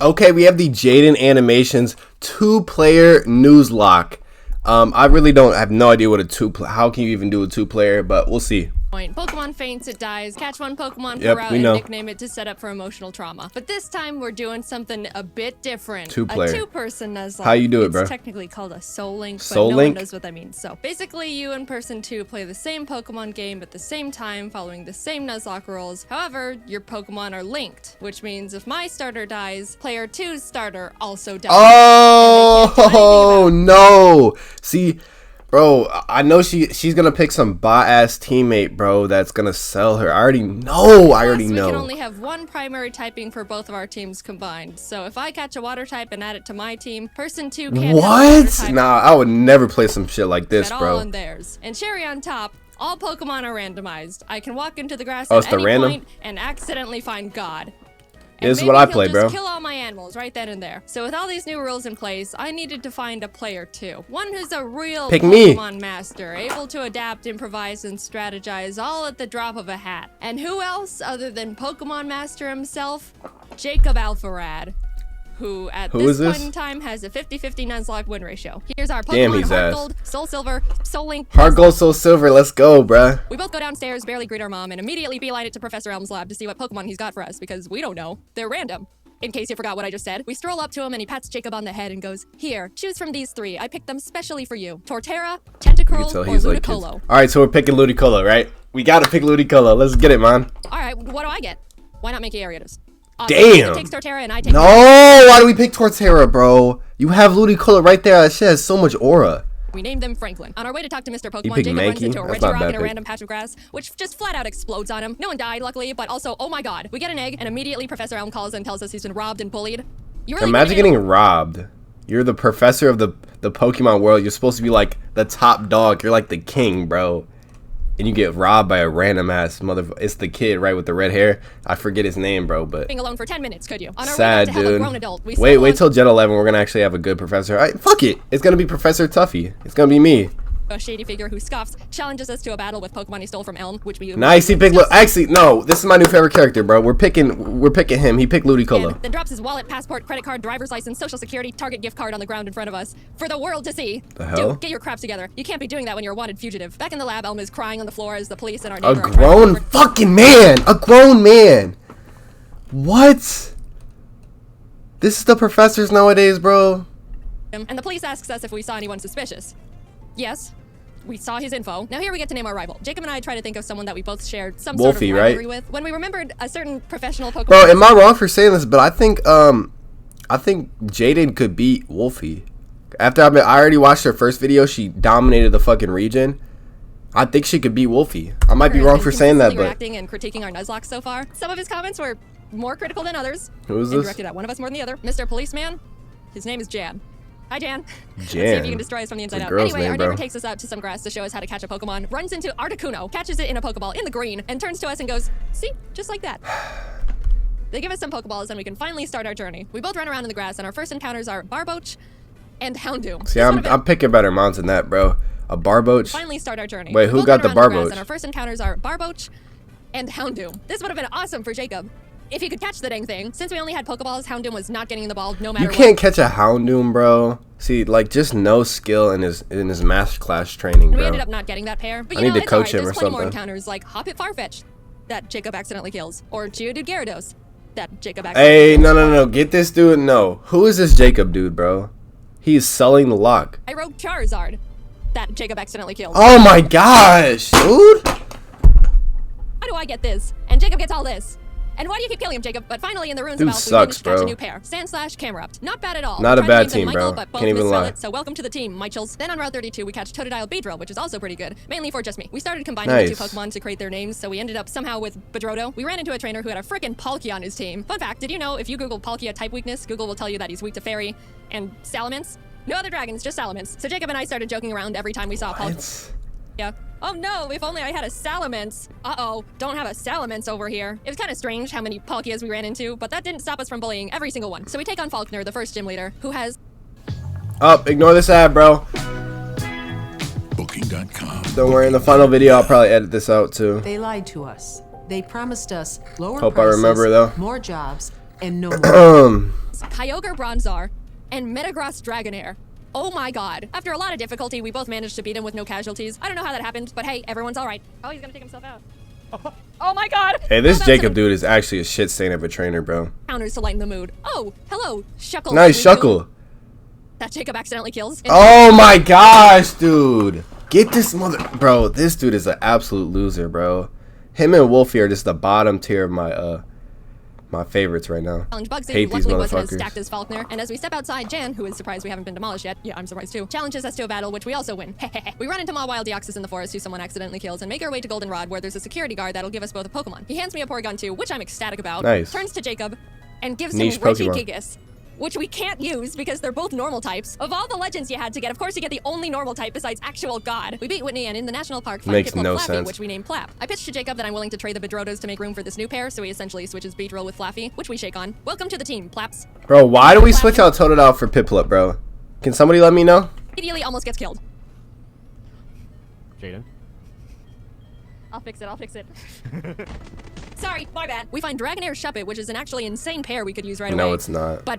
Okay, we have the Jaiden animations 2-player Nuzlocke. I really have no idea what how can you even do a 2-player, but we'll see. Pokemon faints, it dies. Catch one Pokemon per route and nickname it to set up for emotional trauma. But this time we're doing something a bit different. 2-player. A 2-person Nuzlocke. How you do it, bro? It's technically called a Soul Link, but Soul no Link? one knows what that means. So basically, you and person 2 play the same Pokemon game at the same time, following the same Nuzlocke rules. However, your Pokemon are linked, which means if my starter dies, player 2's starter also dies. Oh no! See. Bro, I know she's gonna pick some bot-ass teammate, bro, that's gonna sell her. I already know. We can only have one primary typing for both of our teams combined. So if I catch a water type and add it to my team, person 2 can't What? Nah, I would never play some shit like this, bro. All on theirs. And cherry on top, all Pokemon are randomized. I can walk into the grass at any random point and accidentally find God. This is what I play, bro. Kill all my animals right then and there. So with all these new rules in place, I needed to find a player 2. One who's a real Pokemon master, able to adapt, improvise, and strategize all at the drop of a hat. And who else other than Pokemon Master himself? Jacob Alpharad, who at this point in time has a 50-50 Nuzlocke win ratio. Here's our Pokemon Heart Gold, Soul Silver, Soul Link. Heart Gold, Soul Silver, let's go, bruh. We both go downstairs, barely greet our mom, and immediately beeline it to Professor Elm's lab to see what Pokemon he's got for us, because we don't know. They're random. In case you forgot what I just said, we stroll up to him and he pats Jacob on the head and goes, "Here, choose from these 3. I picked them specially for you. Torterra, Tentacruel, or Ludicolo." Like Alright, so we're picking Ludicolo, right? We gotta pick Ludicolo. Let's get it, man. Alright, what do I get? Why not make Ariados? Damn! Takes Torterra and I take why do we pick Torterra, bro? You have Ludicolo right there. That shit has so much aura. We named them Franklin. On our way to talk to Mr. Pokemon, Jacob runs into a Regirock in a random patch of grass, which just flat out explodes on him. No one died, luckily, but also, oh my god. We get an egg, and immediately Professor Elm calls and tells us he's been robbed and bullied. Imagine getting robbed. You're the professor of the Pokemon world. You're supposed to be like the top dog. You're like the king, bro. And you get robbed by a random ass motherfucker. It's the kid, right, with the red hair. I forget his name, bro, but being alone for 10 minutes, could you? On our sad, way to dude. A grown adult, wait till Gen 11. We're gonna actually have a good professor. Fuck it. It's gonna be Professor Tuffy. It's gonna be me. A shady figure who scoffs, challenges us to a battle with Pokemon he stole from Elm, which we nice. He picked. Actually, no. This is my new favorite character, bro. We're picking him. He picked Ludicolo. And then drops his wallet, passport, credit card, driver's license, social security, Target gift card on the ground in front of us for the world to see. The hell? Dude, get your crap together. You can't be doing that when you're a wanted fugitive. Back in the lab, Elm is crying on the floor as the police and our neighbor A grown fucking man. A grown man. What? This is the professors nowadays, bro. And the police asks us if we saw anyone suspicious. Yes. We saw his info. Now here we get to name our rival. Jacob and I try to think of someone that we both shared some sort of rivalry with. When we remembered a certain professional Pokemon. Bro, am I wrong for saying this? But I think Jaiden could beat Wolfie. After I already watched her first video, she dominated the fucking region. I think she could beat Wolfie. I might be wrong for saying that, but reacting and critiquing our Nuzlocke so far. Some of his comments were more critical than others. Who is this? Directed at one of us more than the other. Mr. Policeman. His name is Jan. Hi, Jan. Let's see Jan. if you can destroy us from the inside out. Girl's Anyway, name, our neighbor bro. takes us out to some grass to show us how to catch a Pokemon, runs into Articuno, catches it in a Pokeball in the green, and turns to us and goes, "See? Just like that." They give us some Pokeballs and we can finally start our journey. We both run around in the grass and our first encounters are Barboach and Houndoom. See, I'm picking better mounts than that, bro. A Barboach. Finally start our journey. Wait, who got the Barboach? And our first encounters are Barboach and Houndoom. This would have been awesome for Jacob if he could catch the dang thing. Since we only had Pokeballs, Houndoom was not getting the ball no matter what. You can't catch a Houndoom, bro. See, like, just no skill in his master class training, bro. We ended up not getting that pair, but I need to coach him or There's plenty more something. encounters like Hoppip Farfetch that Jacob accidentally kills, or Geodude Gyarados that Jacob accidentally kills. Hey, no. Get this dude. No. Who is this Jacob dude, bro? He's selling the lock. I wrote Charizard that Jacob accidentally killed. Oh my gosh, dude. How do I get this? And Jacob gets all this. And why do you keep killing him, Jacob? But finally, in the ruins Dude of Alpha, we sucks, managed to catch bro. a new pair. Sand/Camerupt. Not bad at all. Not a We tried bad to name team, them Michael, bro. but both Can't even misspelled lie. it, so welcome to the team, Michels. Then on Route 32, we catch Totodile Beedrill, which is also pretty good. Mainly for just me. We started combining the two Pokemon to create their names, so we ended up somehow with Bedrodo. We ran into a trainer who had a frickin' Palkia on his team. Fun fact, did you know if you Google Palkia type weakness, Google will tell you that he's weak to Fairy and Salamence? No other dragons, just Salamence. So Jacob and I started joking around every time we saw Palkia. Yeah. Oh no, if only I had a Salamence. Uh-oh, don't have a Salamence over here. It was kind of strange how many Palkias we ran into, but that didn't stop us from bullying every single one. So we take on Faulkner, the first gym leader, who has... Ignore this ad, bro. Booking.com. Don't worry, in the final video, I'll probably edit this out, too. They lied to us. They promised us lower Hope I prices, remember, though. more jobs, and no more. Kyogre Bronzor, and Metagross Dragonair. Oh my god. After a lot of difficulty, we both managed to beat him with no casualties. I don't know how that happened, but hey, everyone's alright. Oh, he's gonna take himself out. Oh my god! Hey, this Jacob dude is actually a shit stain of a trainer, bro. Counters to lighten the mood. Oh, hello, Shuckle. Nice Shuckle. That Jacob accidentally kills. Oh my gosh, dude. Get this mother... Bro, this dude is an absolute loser, bro. Him and Wolfie are just the bottom tier of my, my favorites right now. Hate these luckily wasn't as motherfuckers. stacked as Faulkner, and as we step outside, Jan, who is surprised we haven't been demolished yet, yeah, I'm surprised too, challenges us to a battle, which we also win. We run into Mawile Deoxys in the forest, who someone accidentally kills, and make our way to Goldenrod, where there's a security guard that'll give us both a Pokemon. He hands me a Porygon 2, which I'm ecstatic about. Nice. Turns to Jacob, and gives Niche him Pokemon. Regigigas, which we can't use because they're both normal types. Of all the legends you had to get, of course you get the only normal type besides actual God. We beat Whitney, and in the national park find Makes Piplup no Flappy, sense. which we named Plap. I pitched to Jacob that I'm willing to trade the Bedrotos to make room for this new pair, so he essentially switches Beedrill with Flaffy, which we shake on. Welcome to the team, Plaps. Bro, why do we switch out Totodile for Piplup, bro? Can somebody let me know? Immediately almost gets killed. Jaiden. I'll fix it. Sorry, my bad. We find Dragonair Shuppet, which is an actually insane pair we could use right away. No, it's not. But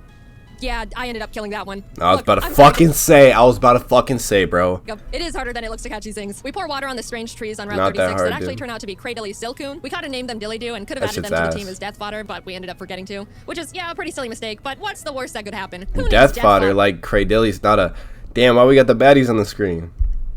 yeah, I ended up killing that one. I was Look, about to I'm fucking say. I was about to fucking say, bro. It is harder than it looks to catch these things. We pour water on the strange trees on Route Not that 36 hard, that actually dude. turn out to be Cradily Silcoon. We kind of named them Dillydoo and could have That added them shit's to ass. the team as death fodder, but we ended up forgetting to. Which is, yeah, a pretty silly mistake, but what's the worst that could happen? Who needs Death fodder, like Cradilly's not a... Damn, why we got the baddies on the screen?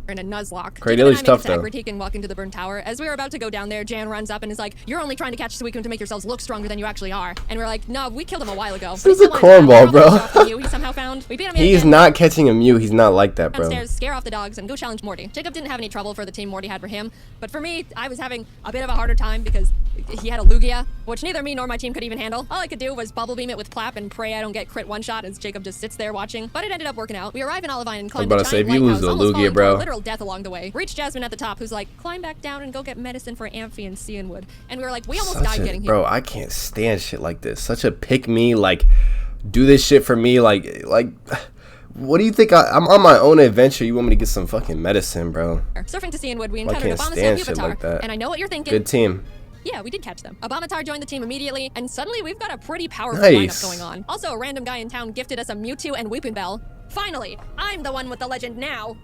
in a Nuzlocke. Cradilly's tough, though. Critique and walk into the burn tower. As we were about to go down there, Jan runs up and is like, "You're only trying to catch Suicune to make yourselves look stronger than you actually are." And we're like, "No, we killed him a while ago." This is a cornball, bro. He somehow found. We beat him He's again. not catching a Mew. He's not like that, bro. Downstairs, scare off the dogs, and go challenge Morty. Jacob didn't have any trouble for the team Morty had for him, but for me, I was having a bit of a harder time because he had a Lugia, which neither me nor my team could even handle. All I could do was bubble beam it with Plap and pray I don't get crit one-shot as Jacob just sits there watching, but it ended up working out. We arrive in Olivine and climb the about to say, giant if you lose lighthouse, to almost Lugia, falling to bro. a literal death along the way. Reach Jasmine at the top, who's like, "Climb back down and go get medicine for Amphi and Cianwood." And we were like, we almost died getting here. Bro, I can't stand shit like this. Such a pick me, like, do this shit for me, like, what do you think? I'm on my own adventure. You want me to get some fucking medicine, bro? Surfing to Cianwood, we I encountered can't Abomasnow stand shit Pupitar, like that. and I know what you're thinking. Good team. Yeah, we did catch them. Abomasnow joined the team immediately, and suddenly we've got a pretty powerful Nice. lineup going on. Also, a random guy in town gifted us a Mewtwo and Weepinbell. Finally, I'm the one with the legend now.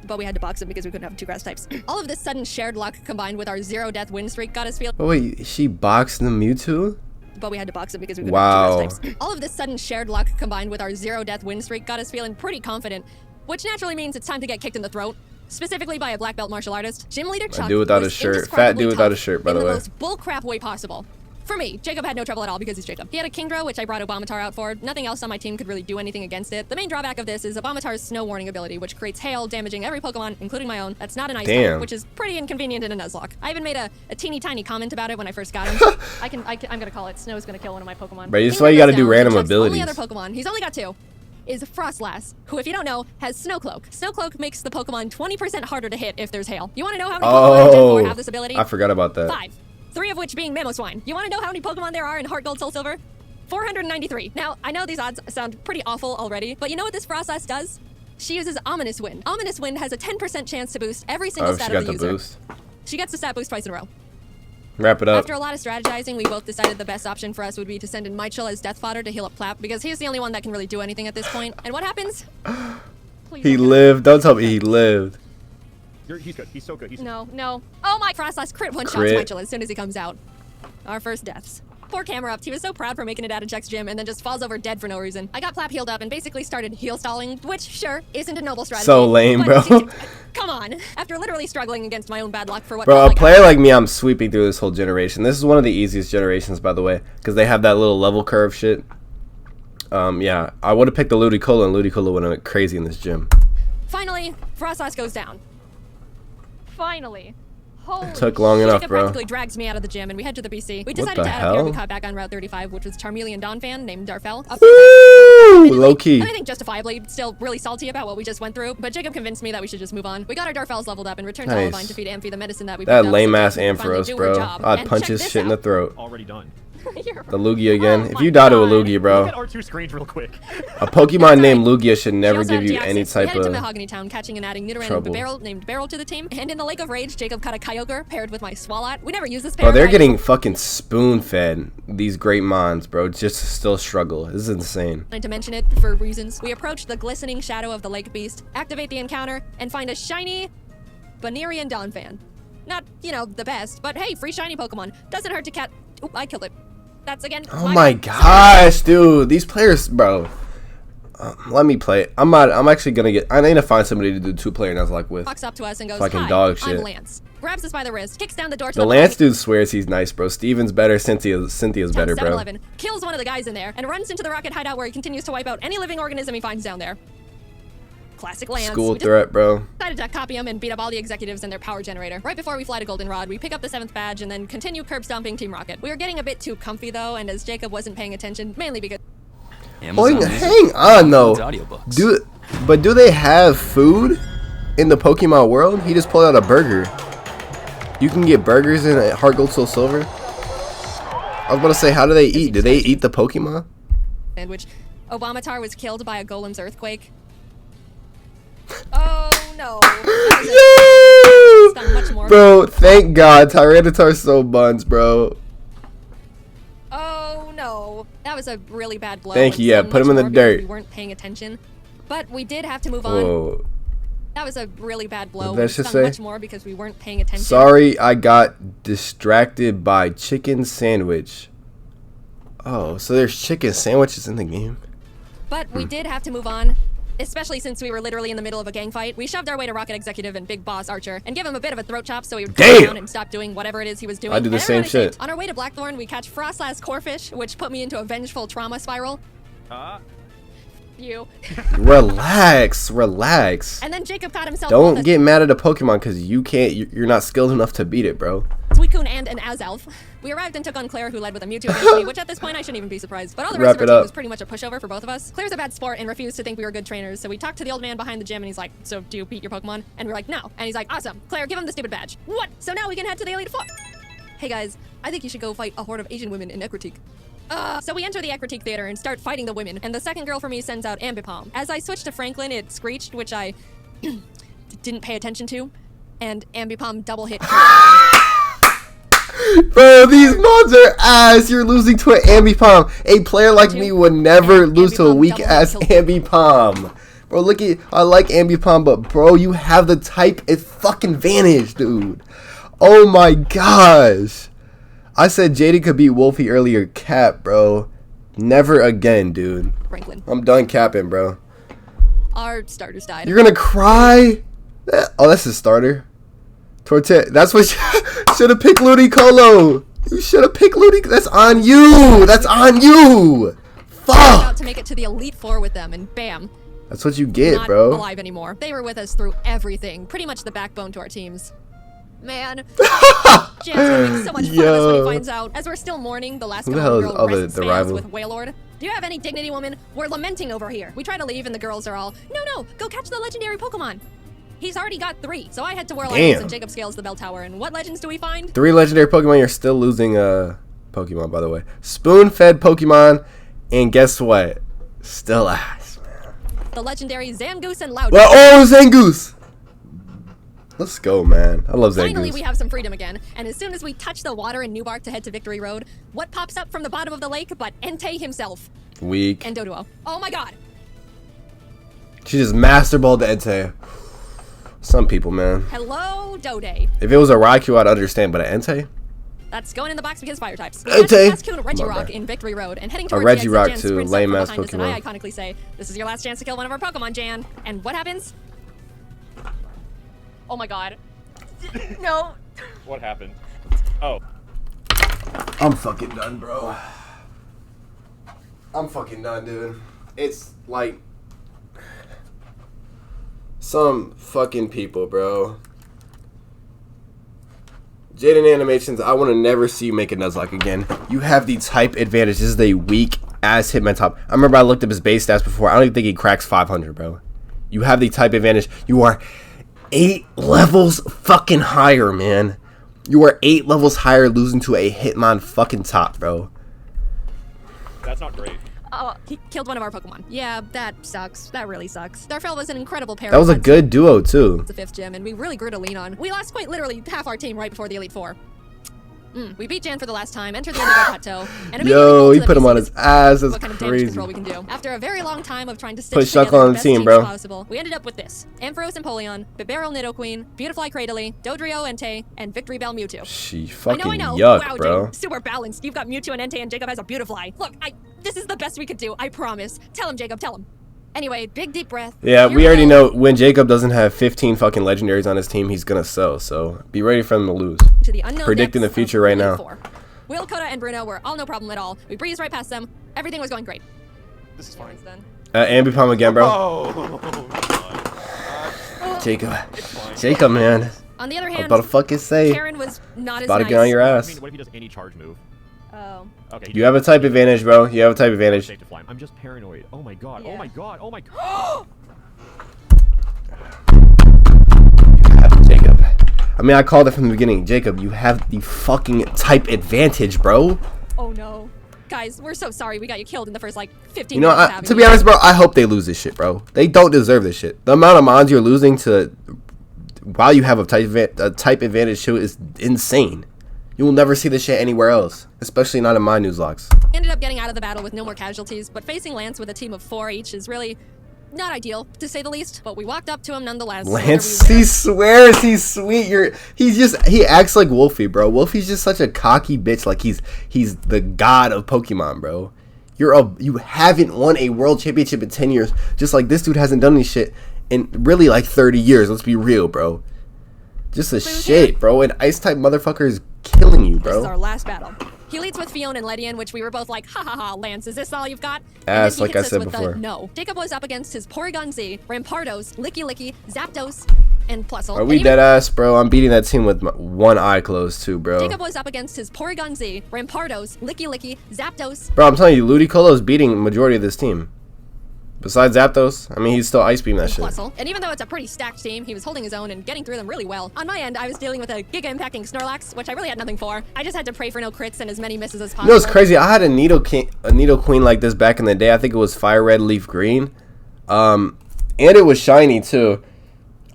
But we had to box him because we couldn't have two grass types. All of this sudden shared luck combined with our 0-death win streak got us feeling. Oh wait, she boxed the Mewtwo? But we had to box him because we couldn't Wow. have two grass types. All of this sudden shared luck combined with our 0-death win streak got us feeling pretty confident, which naturally means it's time to get kicked in the throat. Specifically by a black belt martial artist. Gym leader Chuck dude without was a shirt. Fat indescribably dude without a tough shirt, by in the way. most bullcrap way possible. For me, Jacob had no trouble at all because he's Jacob. He had a Kingdra, which I brought Abomasnow out for. Nothing else on my team could really do anything against it. The main drawback of this is Abomasnow's Snow Warning ability, which creates hail, damaging every Pokemon, including my own. That's not an ice Damn. type, which is pretty inconvenient in a Nuzlocke. I even made a teeny tiny comment about it when I first got him. I'm gonna call it Snow's gonna kill one of my Pokemon. Bro, this is Kingdra why you goes gotta do down, random Chuck's abilities. Only other Pokemon, he's only got two, is Frostlass, who, if you don't know, has Snowcloak. Snowcloak makes the Pokemon 20% harder to hit if there's hail. You want to know how many Pokemon in Gen 4 have this ability? I forgot about that. 5. 3 of which being Mamoswine. You want to know how many Pokemon there are in Heart Gold Soul Silver? 493. Now, I know these odds sound pretty awful already, but you know what this Frostlass does? She uses Ominous Wind. Ominous Wind has a 10% chance to boost every single Oh, stat she of got the the user. boost. She gets the stat boost twice in a row. Wrap it up. After a lot of strategizing, we both decided the best option for us would be to send in Michael as death fodder to heal up Plap, because he's the only one that can really do anything at this point. And what happens? Please He don't get lived. Don't tell me he lived. He's good. He's so good. He's No, no. Oh my, Frostlass crit one shots Crit. Michael as soon as he comes out. Our first deaths. Poor Camera Up, he was so proud for making it out of Chuck's gym and then just falls over dead for no reason. I got Plap healed up and basically started heal stalling, which, sure, isn't a noble strategy. So lame, but bro. Come on. After literally struggling against my own bad luck for what Bro, felt a like player like me, I'm sweeping through this whole generation. This is one of the easiest generations, by the way, because they have that little level curve shit. Yeah, I would have picked the Ludicolo, and Ludicolo would have went crazy in this gym. Finally, Frostlass goes down. Finally. Holy Took long shit. enough, Jacob bro. practically drags me out of the gym and we head to the BC. We decided the to add hell? a pair we caught back on Route 35, which was Charmeleon Donphan named Darfell. Woo! Low key. And I think justifiably still really salty about what we just went through, but Jacob convinced me that we should just move on. We got our Darfells leveled up and returned Nice. to Olivine to feed Amphi the medicine that we That picked up lame so ass Jacob could finally Ampharos, do her bro. job. I'd And punch check his this shit in the out. throat. already done. The Lugia again. Oh If my you die to a God. Lugia, bro, Look at R2 screens real quick. a Pokemon named right. Lugia should never She also give you had any Deoxys. We type headed to of Mahogany Town, catching and adding Nidoran trouble. and Barrel named Barrel to the team. And in the Lake of Rage, Jacob caught a Kyogre paired with my Swalot. We never used this pair. Bro, they're I getting fucking spoon-fed, these great mons, bro, just to still struggle. This is insane. wanted to mention it for reasons. We approach the glistening shadow of the lake beast, activate the encounter, and find a shiny Banerian Donphan. Not, you know, the best, but hey, free shiny Pokemon. Doesn't hurt to cat. Oop, I killed it. That's again. Oh my gosh, dude. These players, bro. Let me play. I'm actually gonna get. I need to find somebody to do 2-player Nuzlocke with. Walks up to us and goes, Fucking "Hi, dog shit." I'm Lance." Grabs us by the wrist, kicks down the door to The Lance dude swears he's nice, bro. Steven's better. Cynthia's better, bro. 7-Eleven, kills one of the guys in there, and runs into the rocket hideout where he continues to wipe out any living organism he finds down there. Classic Lance. School We threat, bro. decided to copy him and beat up all the executives and their power generator. Right before we fly to Goldenrod, we pick up the 7th badge and then continue curb stomping Team Rocket. We were getting a bit too comfy though, and as Jacob wasn't paying attention, mainly because Hang on though. Do they have food in the Pokemon world? He just pulled out a burger. You can get burgers in Heart Gold Soul Silver. I was about to say, how do they eat? Do they eat the Pokemon? in which Obamatar was killed by a golem's earthquake. Oh no. That was much more. Bro, thank God. Tyranitar so buns, bro. Oh no. That was a really bad blow. Thank you, yeah, and put him in much the more because dirt. We weren't paying attention. But we did have to move on. Whoa. That was a really bad blow. What did that We shit stung say? much more because we weren't paying attention. Sorry, I got distracted by chicken sandwich. Oh, so there's chicken sandwiches in the game. But we did have to move on, especially since we were literally in the middle of a gang fight. We shoved our way to Rocket Executive and Big Boss Archer and give him a bit of a throat chop so he would calm Damn! down and stop doing whatever it is he was doing. I do the And same everyone escaped. shit. On our way to Blackthorn, we catch Frostlass Corfish, which put me into a vengeful trauma spiral. You. Relax, relax. And then Jacob caught himself Don't both get mad at a Pokemon because you're not skilled enough to beat it, bro. a Suicune and an Azelf. We arrived and took on Claire, who led with a Mewtwo against me, which at this point I shouldn't even be surprised. But all the rest Wrap of our it team up. was pretty much a pushover for both of us. Claire's a bad sport and refused to think we were good trainers, so we talked to the old man behind the gym and he's like, "So do you beat your Pokemon?" And we're like, "No." And he's like, "Awesome. Claire, give him the stupid badge." What? So now we can head to the Elite Four. Hey guys, I think you should go fight a horde of Asian women in Ekritique. So we enter the Ekritique Theater and start fighting the women, and the second girl for me sends out Ambipom. As I switched to Franklin, it screeched, which I didn't pay attention to, and Ambipom double hit. Bro, these mods are ass. You're losing to an Ambipom. A player like me would never lose to a Ambipom weak ass double killed. Ambipom. Bro, look at, I like Ambipom, but bro, you have the type fucking advantage, dude. Oh my gosh. I said Jaiden could beat Wolfie earlier. Cap, bro. Never again, dude. Franklin. I'm done capping, bro. Our starters died. You're gonna cry? Oh, that's his starter. Torte. That's what you should have picked Ludicolo. You should have picked Ludicolo. That's on you. That's on you. About Fuck. to make it to the Elite Four with them, and bam, That's what you get, not bro. alive anymore. They were with us through everything, pretty much the backbone to our teams. Man, Jan's gonna make so much fun of us when he Yo. finds out. As we're still mourning, the last Who the hell is girl the rests fans rival? with Wailord. Do you have any dignity, woman? We're lamenting over here. We try to leave, and the girls are all, no, go catch the legendary Pokemon. He's already got 3, so I head to Whirl Damn. Islands and Jacob scales the bell tower. And what legends do we find? 3 legendary Pokemon. You're still losing Pokemon, by the way. Spoon-fed Pokemon, and guess what? Still ass, man. The legendary Zangoose and Loudon. Well, oh, Zangoose. Let's go, man. I love Zangoose. Finally, we have some freedom again, and as soon as we touch the water in Newbark to head to Victory Road, what pops up from the bottom of the lake but Entei himself Weak. and Doduo. Oh my god! She just master balled the Entei. Some people, man. Hello, Dode. If it was a Raikou, I'd understand, but an Entei? That's going in the box because fire types. Entei. Cascoon Regirock My bad. in Victory Road, and heading A towards the exit, Regirock Jan too, sprints up from lame-ass behind us, and I Pokemon. iconically say, "This is your last chance to kill one of our Pokemon, Jan." And what happens? Oh my god. No. What happened? Oh. I'm fucking done, bro. I'm fucking done, dude. It's like some fucking people, bro. Jaiden Animations, I want to never see you make a Nuzlocke again. You have the type advantage. This is a weak ass Hitmontop. I remember I looked up his base stats before. I don't even think he cracks 500, bro. You have the type advantage. You are 8 levels fucking higher, man. You are 8 levels higher losing to a Hitmon fucking top, bro. That's not great. Oh, he killed one of our Pokemon. Yeah, that sucks. That really sucks. Darfell was an incredible pair. That was a good duo too. The 5th gym, and we really grew to lean on. We lost quite literally half our team right before the Elite Four. We beat Jan for the last time, entered the end of our plateau, and yo, he put him on his ass. That's what kind of damage crazy. control we can do. After a very long time of trying to stitch Put Shuckle together on the the best team, teams bro. possible, we ended up with this: Ampharos Empoleon, Bibarel Nidoqueen, Beautifly Cradily, Dodrio Entei, and Victory Bell Mewtwo. She fucking I know. yuck, Wow, bro. Dude, super balanced. You've got Mewtwo and Entei, and Jacob has a Beautifly. Look, this is the best we could do. I promise. Tell him, Jacob. Tell him. Anyway, big deep breath. Yeah, Here we already go. know when Jacob doesn't have 15 fucking legendaries on his team, he's gonna sell. So be ready for him to lose. To the unknown Predicting the depths future of right Elite now. Four. Will, Coda, and Bruno were all no problem at all. We breezed right past them. Everything was going great. This is fine. Ambipom again, bro. Oh, God. Jacob. It's fine. Jacob, man. On the other I was hand, about to fucking say. Karen was not as About to nice. get on your I ass. mean, what if he does any charge move? Oh. Okay. You have a type advantage, bro. You have a type advantage. Safe to fly. I'm just paranoid. Oh my god. Yeah. Oh my god. Oh my god. Jacob. I mean, I called it from the beginning. Jacob, you have the fucking type advantage, bro. Oh no. Guys, we're so sorry we got you killed in the first, like, 15 You know, minutes. of to be having honest, bro, I hope they lose this shit, bro. They don't deserve this shit. The amount of mons you're losing to while you have a type advantage too is insane. You will never see this shit anywhere else, especially not in my Nuzlocks. you. Ended up getting out of the battle with no more casualties, but facing Lance with a team of 4 each is really not ideal, to say the least. But we walked up to him nonetheless. Lance, he swears he's sweet. He acts like Wolfie, bro. Wolfie's just such a cocky bitch. Like he's the god of Pokemon, bro. You haven't won a world championship in 10 years. Just like this dude hasn't done any shit in really like 30 years. Let's be real, bro. Just a shit, bro. An ice type motherfucker is killing you, This is bro. our last battle. He leads with Fiona and Ledian, which we were both like, ha ha ha, Lance, is this all you've got? Ass, And then he like I hits us said with before. The no. Jacob was up against his Porygon Z, Rampardos, Licky Licky, Zapdos, and Plusle. Are we dead ass, bro? I'm beating that team with one eye closed too, bro. Jacob was up against his Porygon Z, Rampardos, Licky Licky, Zapdos. Bro, I'm telling you, Ludicolo is beating majority of this team. Besides Zapdos, I mean, he's still ice beam that shit. Plusle. And even though it's a pretty stacked team, he was holding his own and getting through them really well. On my end, I was dealing with a Giga Impacting Snorlax, which I really had nothing for. I just had to pray for no crits and as many misses as possible. You know, it's crazy. I had a Nidoqueen like this back in the day. I think it was Fire Red, Leaf Green. And it was shiny, too.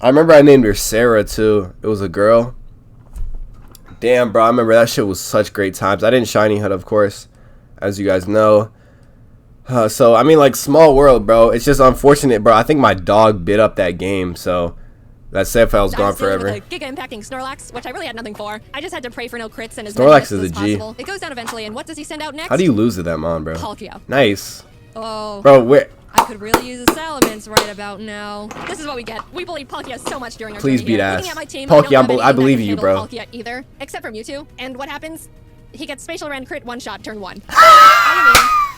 I remember I named her Sarah, too. It was a girl. Damn, bro. I remember that shit was such great times. I didn't shiny HUD, of course, as you guys know. So, I mean, like, small world, bro. It's just unfortunate, bro. I think my dog bit up that game, so that Sandfell's gone forever. With a Giga Impacting Snorlax, which I really had nothing for. I just had to pray for no crits and as many Snorlax misses is as a G. possible. It goes down eventually, and what does he send out next? How do you lose to that, Mon, bro? Palkia. Nice. Oh. Bro, where? I could really use a Salamence right about now. This is what we get. We bullied Palkia so much during our Please journey beat here. ass. Looking at my team, Palkia, I don't have I anything that believe can you, handle bro. Palkia either, except for Mewtwo. And what happens? He gets Spatial Rend crit one shot turn 1. I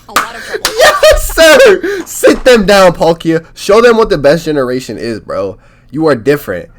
mean, a lot of trouble. Yes, sir! Sit them down, Palkia. Show them what the best generation is, bro. You are different.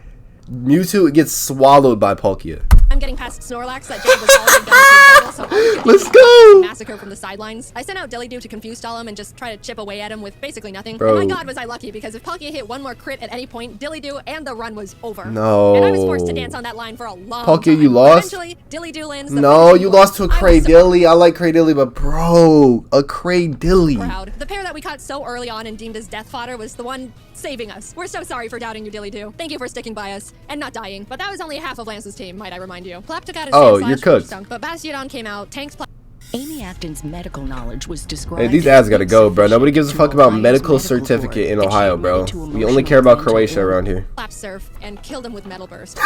Mewtwo gets swallowed by Palkia. I'm getting past Snorlax that Jacob was already done with his battle, so all we could Let's do go! was massacre from the sidelines. I sent out Dillydew to confuse him and just try to chip away at him with basically nothing. Bro. And my god was I lucky, because if Palkia hit one more crit at any point, Dillydew and the run was over. No. And I was forced to dance on that line for a long Palkia, time. you lost? Eventually, Dillydew lands the No, finishing you blow. lost to a I was so Cradilly. I like Cradilly, but bro, a Cradilly. proud. The pair that we caught so early on and deemed as death fodder was the one saving us. We're so sorry for doubting you, Dillydew. Thank you for sticking by us and not dying. But that was only half of Lance's team, might I remind you. Plap took out his Oh, Sand you're Slash, cooked. which stunk, but Bastiodon came out, tanked Plap. Amy Acton's medical knowledge was described. Hey, these ads gotta go, bro. Nobody gives a fuck about medical certificate in Ohio, bro. We only care about Croatia around here. Plap surf and killed him with Metal Burst.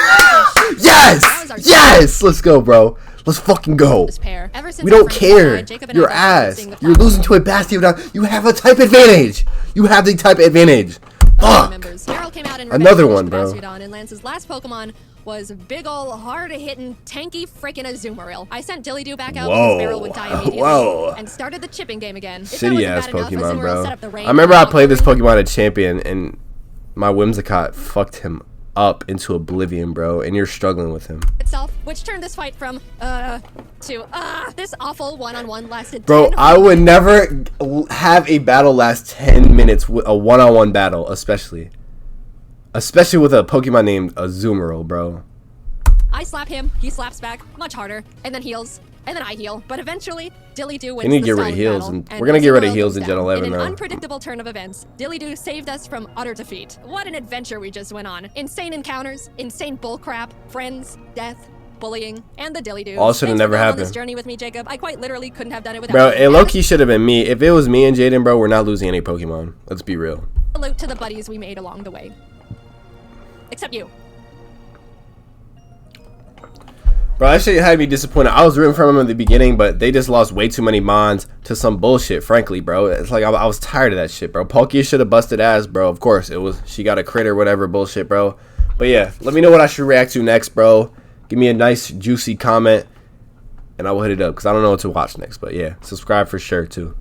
Yes! Yes! Let's go, bro. Let's fucking go. This pair. Ever since We our don't friends care. died, Jacob and Your I started ass. seeing the You're Plap losing to a Bastiodon. You have a type advantage. You have the type advantage. Fuck. members. Daryl came out in Another revenge one, for bro. Bastiodon, and Lance's last Pokemon was big ol' hard-hitting, tanky frickin' Azumarill. I sent Dillydew back out Whoa. because Beryl would die immediately, Whoa. and started the chipping game again. If that Shitty wasn't ass bad enough, Pokemon, Azumarill bro. set up the rain I remember I and played this Valkyrie. Pokemon at Champion, and my Whimsicott fucked him up into oblivion, bro. And you're struggling with him. itself, which turned this fight from to this awful one-on-one lasted Bro, 10 I would never have a battle last 10 minutes with a one-on-one battle, especially with a Pokemon named Azumarill, bro. I slap him, he slaps back, much harder, and then heals, and then I heal. But eventually, Dilly-Doo wins need to the get rid of solid heals, battle, and we're gonna get rid of Royal heals goes in Gen down. 11 In an now. unpredictable turn of events, Dilly-Doo saved us from utter defeat. What an adventure we just went on. Insane encounters, insane bullcrap, friends, death, bullying, and the Dilly-Doos. All should have Thanks never for going on happened. this journey with me, Jacob. I quite literally couldn't have done it without Bro, you. it low-key should have been me. If it was me and Jaiden, bro, we're not losing any Pokemon. Let's be real. Salute to the buddies we made along the way. Except you. Bro, that shit had me disappointed. I was rooting for them in the beginning, but they just lost way too many Mons to some bullshit, frankly, bro. It's like I was tired of that shit, bro. Palkia should have busted ass, bro. Of course, it was. She got a crit or whatever bullshit, bro. But yeah, let me know what I should react to next, bro. Give me a nice, juicy comment, and I will hit it up, because I don't know what to watch next. But yeah, subscribe for sure, too.